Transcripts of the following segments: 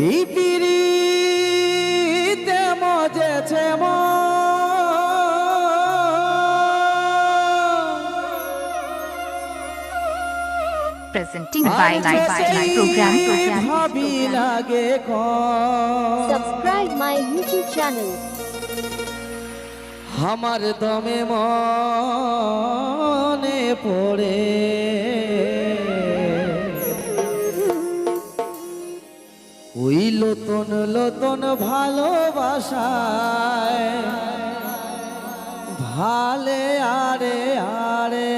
এই পিরিতে মজেছে presenting by Live Program. ভাবি লাগে Subscribe my YouTube channel. আমার দমে মনে পড়ে ওই লতন লতন ভালোবাসায় ভালে আরে আরে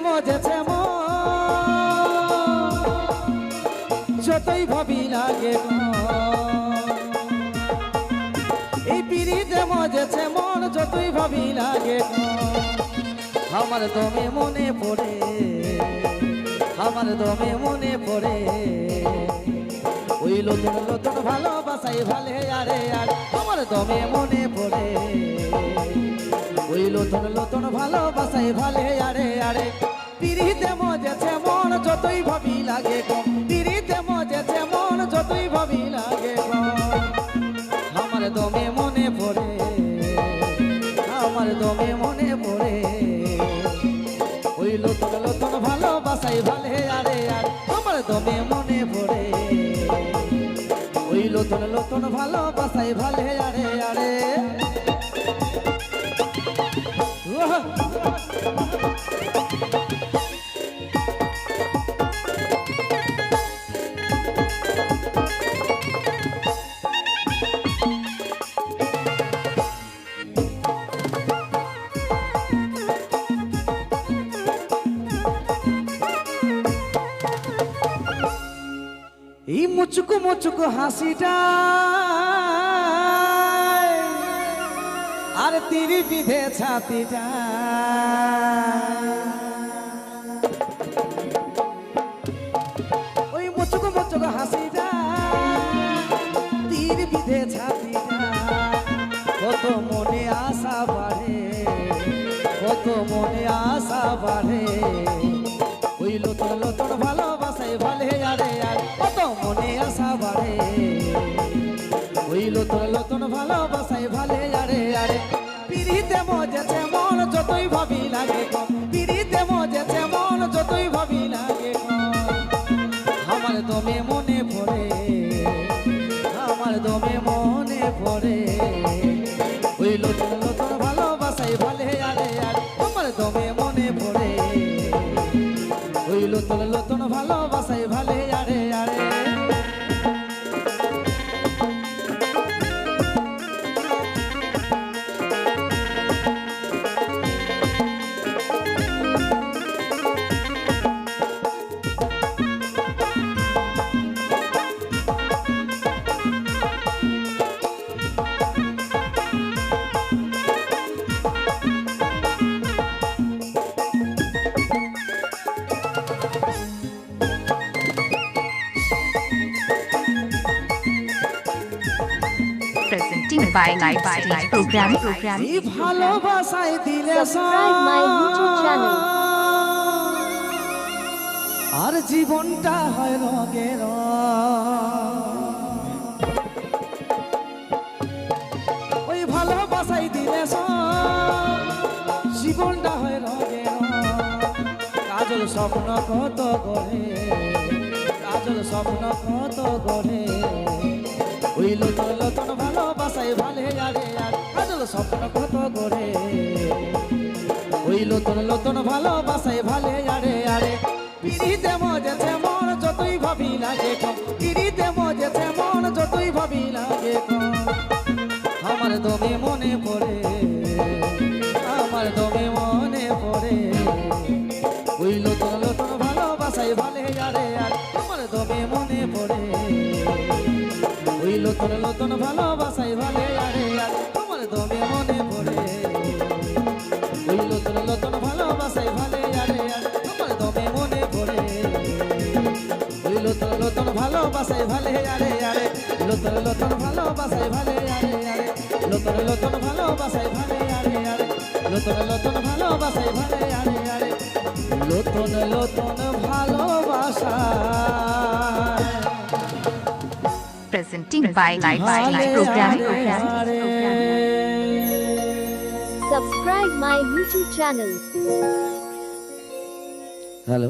মজেছে যতই ভাবি লাগে এই পিড়িতে মজেছে মন যতই ভাবি লাগে আমার দমে মনে পড়ে আমার দমে মনে পড়ে ওই নতুন নতুন ভালোবাসাই ভালে আরে আর আমার দমে মনে পড়ে ওই নতুন নতুন ভালোবাসাই ভালে আরে আরে পিড়িতে মজেছে মন যতই ভাবি লাগে পিড়িতে মজেছে মন যতই ভাবি লাগে আমার দমে মনে পড়ে আমার দমে মনে পড়ে ওই নতুন নতুন ভালোবাসাই ভালে আরে আর আমার দমে মনে পড়ে ওই নতুন নতুন ভালোবাসাই ভালে আরে আরে এই মুচুকু মুচুকু হাসিটা আর তিরি বিধে ছাতিটা ওই মুচুকু মুচুকু হাসিটা তিরি বিধে ছাতিটা কত মনে আশা বাড়ে কত মনে আশা বাড়ে ওই নতুন নতুন ভালোবাসাই ভালে আরে আর কত মনে আশা বাড়ে ওই নতুন নতুন ভালোবাসাই ভালে আরে আরে পিড়িতে মজেছে মন যতই ভাবি লাগে পিড়িতে মজেছে মন যতই ভাবি লাগে আমার দমে মনে পড়ে আমার দমে মনে পড়ে ওই নতুন নতুন ভালোবাসাই ভালে আরে আর আমার দমে মনে পড়ে ওই নতুন নতুন ভালোবাসাই ভালে আরে আরে Presenting by Live Program. এই ভালোবাসায় দিলে Subscribe my YouTube channel. আর জীবনটা হয় রঙের ওই ভালোবাসায় দিলে জীবনটা হয় রঙের কাজল স্বপ্ন কত করে কাজল স্বপ্ন কত করে ওই নতুন নতুন ভালোবাসাই ভালে আরে আর কাজল স্বপ্ন কত করে ওই নতুন নতুন ভালোবাসাই ভালে আরে আরে পিড়িতে মজেছে মন যতই ভাবি লাগে পিড়িতে মজেছে মন যতই ভাবি লাগে আমার দমে মনে পড়ে আমার দমে মনে পড়ে ওই নতুন নতুন ভালোবাসাই ভালে আরে আর আমার দমে মনে পড়ে ওই নতুন নতুন ভালোবাসাই ভালে আরে আর আমার দমে মনে পড়ে ওই নতুন নতুন ভালোবাসাই ভালে আরে আর আমার দমে মনে পড়ে ওই নতুন নতুন ভালোবাসাই ভালে আরে আরে নতুন নতুন ভালোবাসাই ভালে আরে আরে নতুন নতুন ভালোবাসাই ভালে আরে আরে নতুন নতুন ভালোবাসাই ভালে আরে আরে নতুন নতুন ভালোবাসা Presenting by Live Program. Subscribe my YouTube channel. Hello